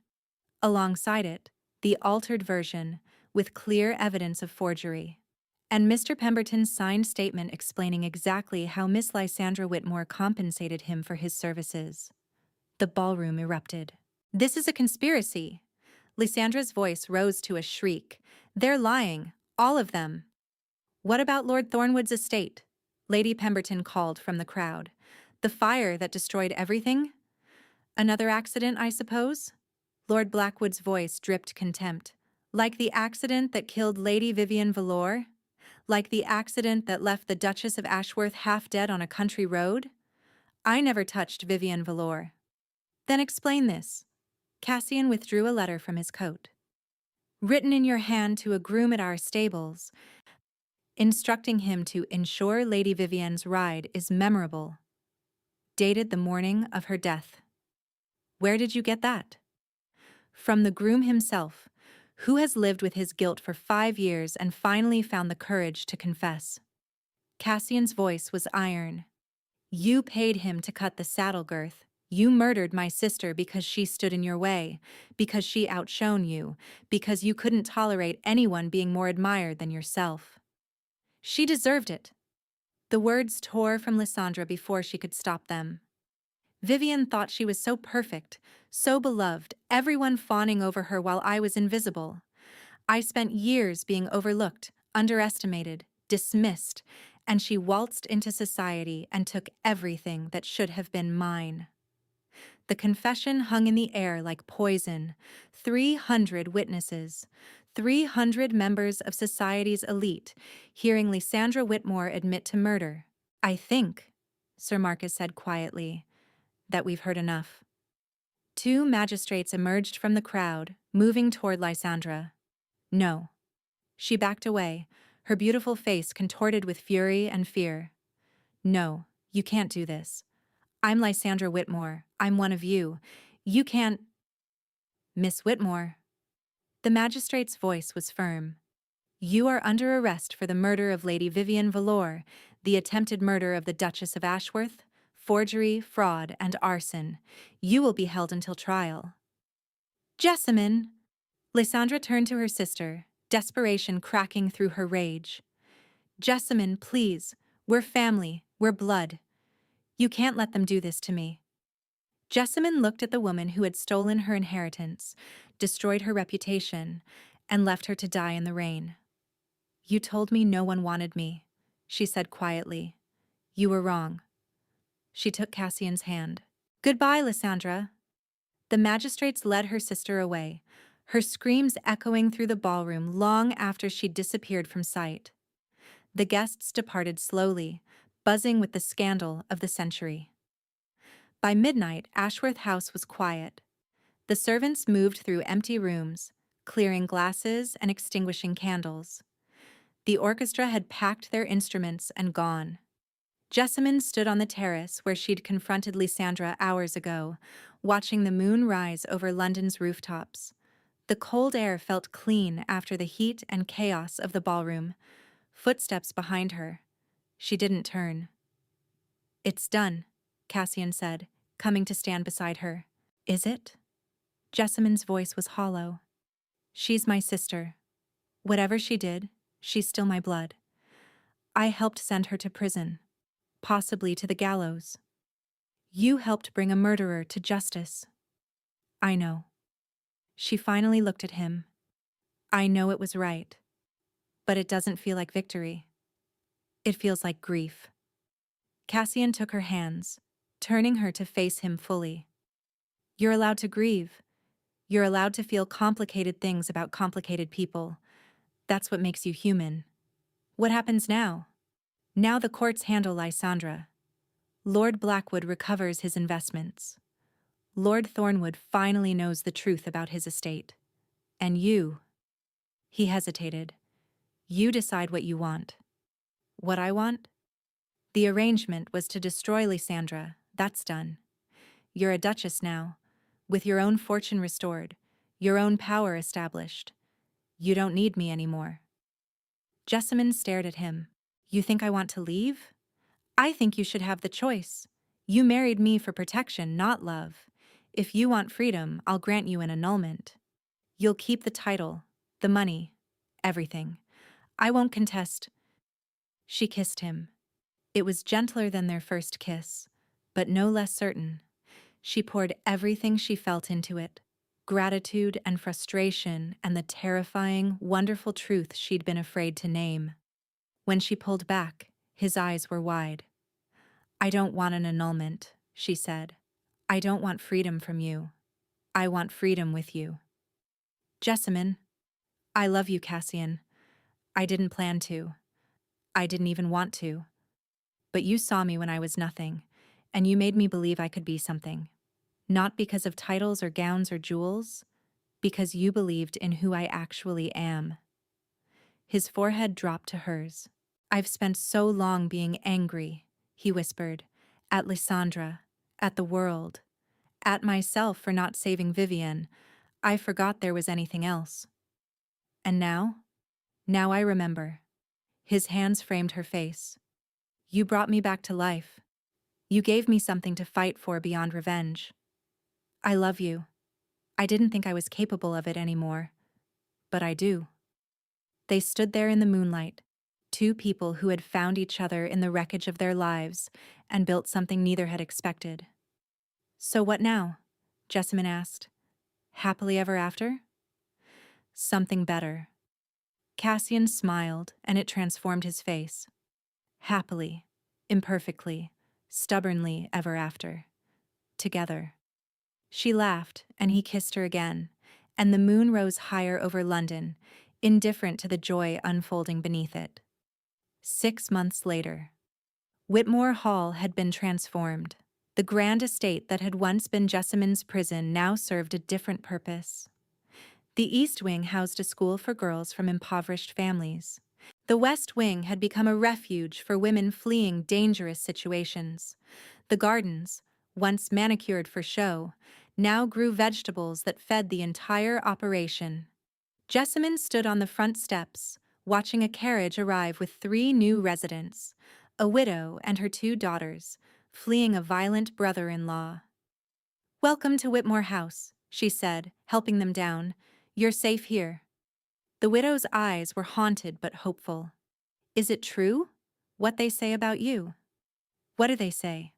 Alongside it, the altered version, with clear evidence of forgery. And Mr. Pemberton's signed statement explaining exactly how Miss Lysandra Whitmore compensated him for his services. The ballroom erupted. This is a conspiracy. Lysandra's voice rose to a shriek. They're lying, all of them. What about Lord Thornwood's estate? Lady Pemberton called from the crowd. The fire that destroyed everything? Another accident, I suppose? Lord Blackwood's voice dripped contempt. Like the accident that killed Lady Vivian Valor? Like the accident that left the Duchess of Ashworth half dead on a country road? I never touched Vivian Valor. Then explain this. Cassian withdrew a letter from his coat. Written in your hand to a groom at our stables, instructing him to ensure Lady Vivian's ride is memorable. Dated the morning of her death. Where did you get that? From the groom himself, who has lived with his guilt for 5 years and finally found the courage to confess. Cassian's voice was iron. You paid him to cut the saddle girth. You murdered my sister because she stood in your way, because she outshone you, because you couldn't tolerate anyone being more admired than yourself. She deserved it. The words tore from Lysandra before she could stop them. Vivian thought she was so perfect, so beloved, everyone fawning over her while I was invisible. I spent years being overlooked, underestimated, dismissed, and she waltzed into society and took everything that should have been mine. The confession hung in the air like poison. 300 witnesses, 300 members of society's elite, hearing Lysandra Whitmore admit to murder. I think, Sir Marcus said quietly, that we've heard enough. 2 magistrates emerged from the crowd, moving toward Lysandra. No. She backed away, her beautiful face contorted with fury and fear. No, you can't do this. I'm Lysandra Whitmore. I'm one of you. You can't— Miss Whitmore. The magistrate's voice was firm. You are under arrest for the murder of Lady Vivian Valor, the attempted murder of the Duchess of Ashworth, forgery, fraud, and arson. You will be held until trial. Jessamine! Lysandra turned to her sister, desperation cracking through her rage. Jessamine, please. We're family. We're blood. You can't let them do this to me. Jessamine looked at the woman who had stolen her inheritance, destroyed her reputation, and left her to die in the rain. "You told me no one wanted me," she said quietly. "You were wrong." She took Cassian's hand. "Goodbye, Lysandra." The magistrates led her sister away, her screams echoing through the ballroom long after she'd disappeared from sight. The guests departed slowly, buzzing with the scandal of the century. By midnight, Ashworth House was quiet. The servants moved through empty rooms, clearing glasses and extinguishing candles. The orchestra had packed their instruments and gone. Jessamine stood on the terrace where she'd confronted Lysandra hours ago, watching the moon rise over London's rooftops. The cold air felt clean after the heat and chaos of the ballroom. Footsteps behind her. She didn't turn. "It's done," Cassian said, coming to stand beside her. "Is it?" Jessamine's voice was hollow. "She's my sister. Whatever she did, she's still my blood. I helped send her to prison, possibly to the gallows. You helped bring a murderer to justice." "I know." She finally looked at him. "I know it was right. But it doesn't feel like victory. It feels like grief." Cassian took her hands, turning her to face him fully. "You're allowed to grieve. You're allowed to feel complicated things about complicated people. That's what makes you human. What happens now? Now the courts handle Lysandra. Lord Blackwood recovers his investments. Lord Thornwood finally knows the truth about his estate. And you—" He hesitated. "You decide what you want." "What I want?" "The arrangement was to destroy Lysandra. That's done. You're a duchess now, with your own fortune restored, your own power established. You don't need me anymore." Jessamine stared at him. "You think I want to leave? I think you should have the choice. You married me for protection, not love. If you want freedom, I'll grant you an annulment. You'll keep the title, the money, everything. I won't contest." She kissed him. It was gentler than their first kiss, but no less certain. She poured everything she felt into it, gratitude and frustration and the terrifying, wonderful truth she'd been afraid to name. When she pulled back, his eyes were wide. "I don't want an annulment," she said. "I don't want freedom from you. I want freedom with you." "Jessamine." "I love you, Cassian. I didn't plan to. I didn't even want to. But you saw me when I was nothing, and you made me believe I could be something. Not because of titles or gowns or jewels, because you believed in who I actually am." His forehead dropped to hers. "I've spent so long being angry," he whispered, "at Lysandra, at the world, at myself for not saving Vivian. I forgot there was anything else. And now? Now I remember." His hands framed her face. "You brought me back to life. You gave me something to fight for beyond revenge. I love you. I didn't think I was capable of it anymore. But I do." They stood there in the moonlight, two people who had found each other in the wreckage of their lives and built something neither had expected. "So what now?" Jessamine asked. "Happily ever after?" "Something better." Cassian smiled, and it transformed his face. "Happily, imperfectly, stubbornly ever after. Together." She laughed, and he kissed her again, and the moon rose higher over London, indifferent to the joy unfolding beneath it. 6 months later. Whitmore Hall had been transformed. The grand estate that had once been Jessamine's prison now served a different purpose. The East Wing housed a school for girls from impoverished families. The West Wing had become a refuge for women fleeing dangerous situations. The gardens, once manicured for show, now grew vegetables that fed the entire operation. Jessamine stood on the front steps, watching a carriage arrive with 3 new residents, a widow and her 2 daughters, fleeing a violent brother-in-law. "Welcome to Whitmore House," she said, helping them down. "You're safe here." The widow's eyes were haunted but hopeful. "Is it true? What they say about you?" "What do they say?"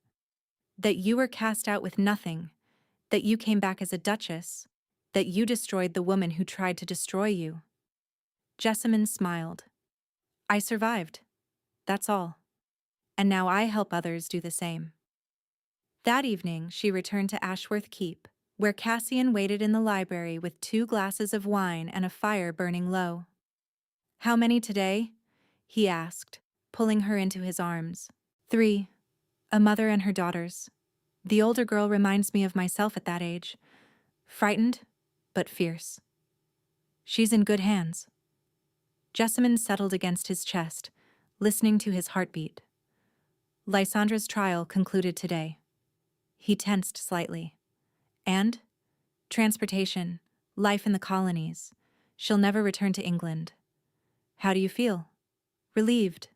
"That you were cast out with nothing, That you came back as a duchess. That you destroyed the woman who tried to destroy you. Jessamine smiled. I survived. That's all. And now I help others do the same. That evening, she returned to Ashworth Keep, where Cassian waited in the library with 2 glasses of wine and a fire burning low. How many today? He asked, pulling her into his arms. 3. A mother and her daughters. The older girl reminds me of myself at that age. Frightened, but fierce. She's in good hands. Jessamine settled against his chest, listening to his heartbeat. Lysandra's trial concluded today. He tensed slightly. And? Transportation, life in the colonies. She'll never return to England. How do you feel? Relieved.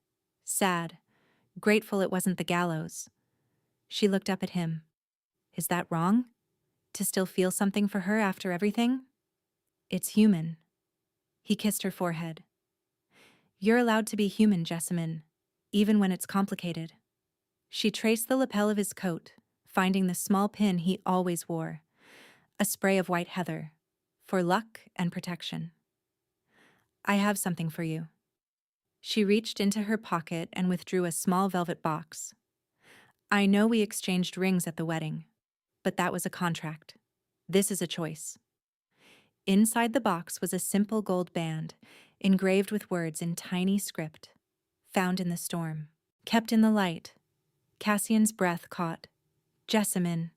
Sad. Grateful it wasn't the gallows. She looked up at him. Is that wrong? To still feel something for her after everything? It's human. He kissed her forehead. You're allowed to be human, Jessamine, even when it's complicated. She traced the lapel of his coat, finding the small pin he always wore, a spray of white heather, for luck and protection. I have something for you. She reached into her pocket and withdrew a small velvet box. I know we exchanged rings at the wedding, but that was a contract. This is a choice. Inside the box was a simple gold band, engraved with words in tiny script. Found in the storm. Kept in the light. Cassian's breath caught. Jessamine.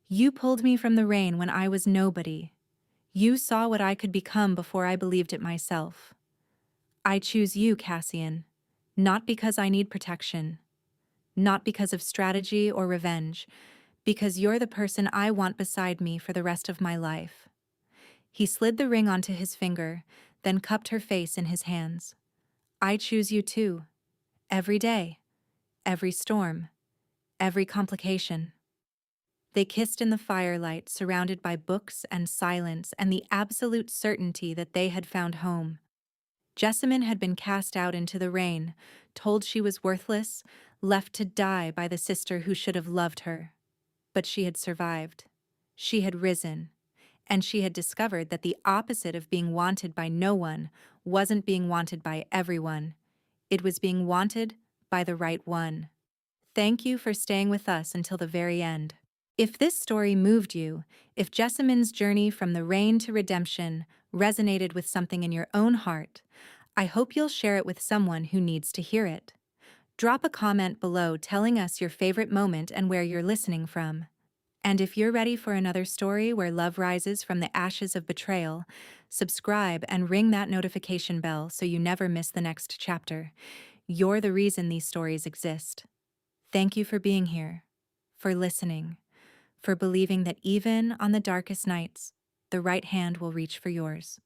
You pulled me from the rain when I was nobody. You saw what I could become before I believed it myself. I choose you, Cassian, not because I need protection, not because of strategy or revenge, because you're the person I want beside me for the rest of my life. He slid the ring onto his finger, then cupped her face in his hands. I choose you too. Every day. Every storm. Every complication. They kissed in the firelight, surrounded by books and silence and the absolute certainty that they had found home. Jessamine had been cast out into the rain, told she was worthless, left to die by the sister who should have loved her. But she had survived. She had risen. And she had discovered that the opposite of being wanted by no one wasn't being wanted by everyone. It was being wanted by the right one. Thank you for staying with us until the very end. If this story moved you, if Jessamine's journey from the rain to redemption resonated with something in your own heart, I hope you'll share it with someone who needs to hear it. Drop a comment below telling us your favorite moment and where you're listening from. And if you're ready for another story where love rises from the ashes of betrayal, subscribe and ring that notification bell so you never miss the next chapter. You're the reason these stories exist. Thank you for being here, for listening, for believing that even on the darkest nights, the right hand will reach for yours.